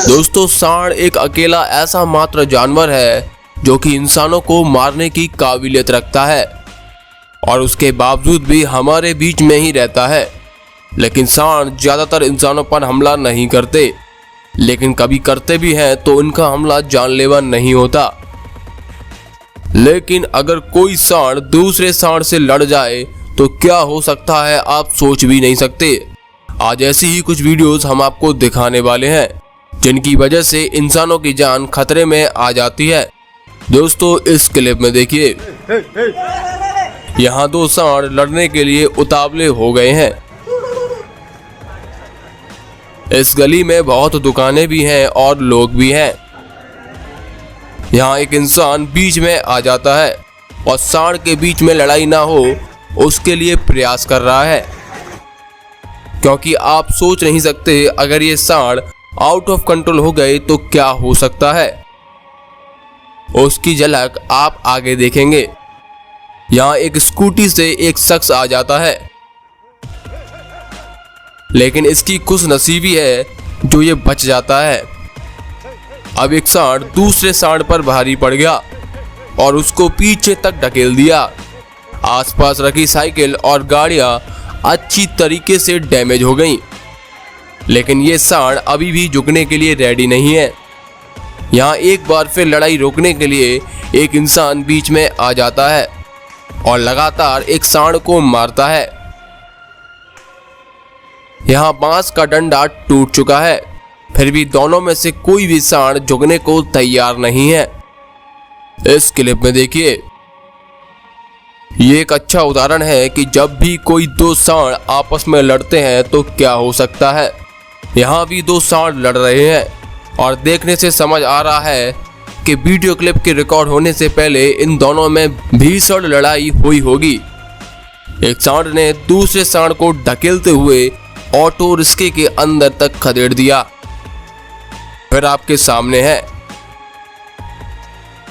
दोस्तों, सांड एक अकेला ऐसा मात्र जानवर है जो कि इंसानों को मारने की काबिलियत रखता है और उसके बावजूद भी हमारे बीच में ही रहता है। लेकिन सांड ज्यादातर इंसानों पर हमला नहीं करते, लेकिन कभी करते भी हैं तो उनका हमला जानलेवा नहीं होता। लेकिन अगर कोई सांड दूसरे सांड से लड़ जाए तो क्या हो सकता है, आप सोच भी नहीं सकते। आज ऐसी ही कुछ वीडियोस हम आपको दिखाने वाले हैं जिनकी वजह से इंसानों की जान खतरे में आ जाती है। दोस्तों, इस क्लिप में देखिए, यहाँ दो सांड लड़ने के लिए उतावले हो गए हैं। इस गली में बहुत दुकानें भी हैं और लोग भी हैं। यहाँ एक इंसान बीच में आ जाता है और सांड के बीच में लड़ाई ना हो उसके लिए प्रयास कर रहा है, क्योंकि आप सोच नहीं सकते अगर ये सांड आउट ऑफ कंट्रोल हो गए तो क्या हो सकता है। उसकी झलक आप आगे देखेंगे। यहाँ एक स्कूटी से एक शख्स आ जाता है, लेकिन इसकी खुशनसीबी है जो ये बच जाता है। अब एक सांड दूसरे सांड पर भारी पड़ गया और उसको पीछे तक ढकेल दिया। आसपास रखी साइकिल और गाड़ियां अच्छी तरीके से डैमेज हो गईं, लेकिन ये सांड अभी भी झुकने के लिए रेडी नहीं है। यहाँ एक बार फिर लड़ाई रोकने के लिए एक इंसान बीच में आ जाता है और लगातार एक सांड को मारता है। यहाँ बांस का डंडा टूट चुका है, फिर भी दोनों में से कोई भी सांड झुकने को तैयार नहीं है। इस क्लिप में देखिए, ये एक अच्छा उदाहरण है कि जब भी कोई दो सांड आपस में लड़ते हैं तो क्या हो सकता है। यहाँ भी दो सांड लड़ रहे हैं और देखने से समझ आ रहा है कि वीडियो क्लिप के रिकॉर्ड होने से पहले इन दोनों में भीषण लड़ाई हुई होगी। एक सांड ने दूसरे सांड को ढकेलते हुए ऑटो रिक्शे के अंदर तक खदेड़ दिया। फिर आपके सामने है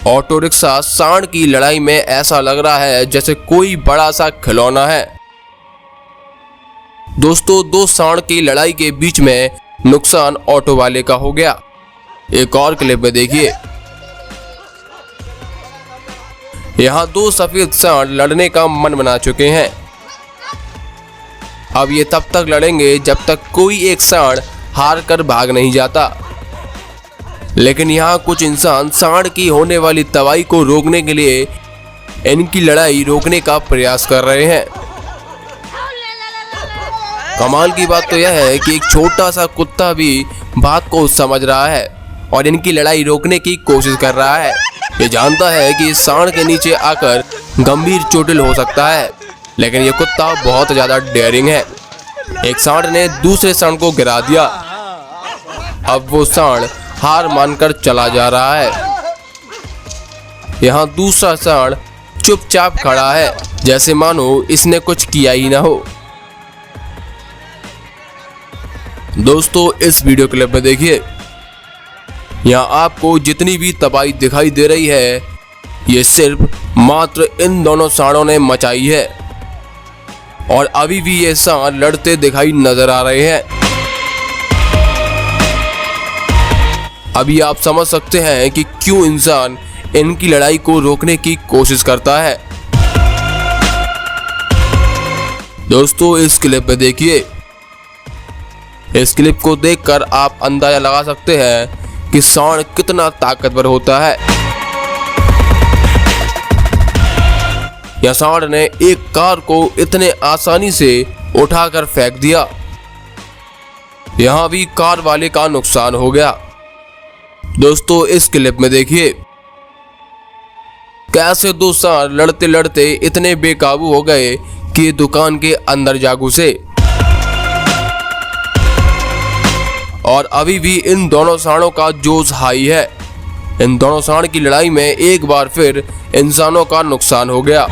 ऑटो रिक्शा सांड की लड़ाई में ऐसा लग रहा है जैसे कोई बड़ा सा खिलौना है। दोस्तों, दो सांड की लड़ाई के बीच में नुकसान ऑटो वाले का हो गया। एक और क्लिप में देखिए, यहाँ दो सफेद सांड लड़ने का मन बना चुके हैं। अब ये तब तक लड़ेंगे जब तक कोई एक सांड हार कर भाग नहीं जाता। लेकिन यहाँ कुछ इंसान सांड की होने वाली तबाही को रोकने के लिए इनकी लड़ाई रोकने का प्रयास कर रहे हैं। कमाल की बात तो यह है कि एक छोटा सा कुत्ता भी बात को समझ रहा है और इनकी लड़ाई रोकने की कोशिश कर रहा है। ये जानता है कि इस सांड के नीचे आकर गंभीर चोटिल हो सकता है, लेकिन ये कुत्ता बहुत ज्यादा डेयरिंग है। एक सांड ने दूसरे सांड को गिरा दिया। अब वो सांड हार मानकर चला जा रहा है। यहाँ दूसरा सांड चुपचाप खड़ा है, जैसे मानो इसने कुछ किया ही ना हो। दोस्तों, इस वीडियो क्लिप में देखिए, यहाँ आपको जितनी भी तबाही दिखाई दे रही है ये सिर्फ मात्र इन दोनों सांडों ने मचाई है और अभी भी ये सांड लड़ते दिखाई नजर आ रहे हैं। अभी आप समझ सकते हैं कि क्यों इंसान इनकी लड़ाई को रोकने की कोशिश करता है। दोस्तों, इस क्लिप में देखिए, इस क्लिप को देखकर आप अंदाजा लगा सकते हैं कि सांड कितना ताकतवर होता है। यह सांड ने एक कार को इतने आसानी से उठाकर फेंक दिया। यहां भी कार वाले का नुकसान हो गया। दोस्तों, इस क्लिप में देखिए कैसे दो सांड लड़ते लड़ते इतने बेकाबू हो गए कि दुकान के अंदर जा घुसे और अभी भी इन दोनों सांडों का जोश हाई है। इन दोनों सांड की लड़ाई में एक बार फिर इंसानों का नुकसान हो गया।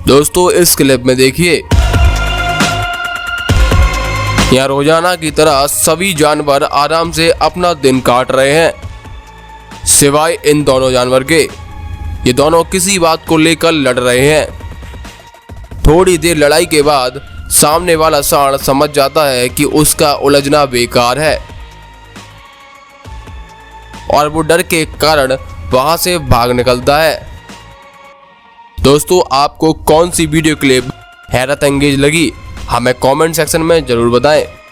दोस्तों, इस क्लिप में देखिए, यहाँ रोजाना की तरह सभी जानवर आराम से अपना दिन काट रहे हैं। सिवाय इन दोनों जानवर के। ये दोनों किसी बात को लेकर लड़ रहे हैं। थोड़ी देर लड़ाई के बाद सामने वाला सांड समझ जाता है कि उसका उलझना बेकार है और वो डर के कारण वहां से भाग निकलता है। दोस्तों, आपको कौन सी वीडियो क्लिप हैरत अंगेज लगी हमें कमेंट सेक्शन में जरूर बताएं।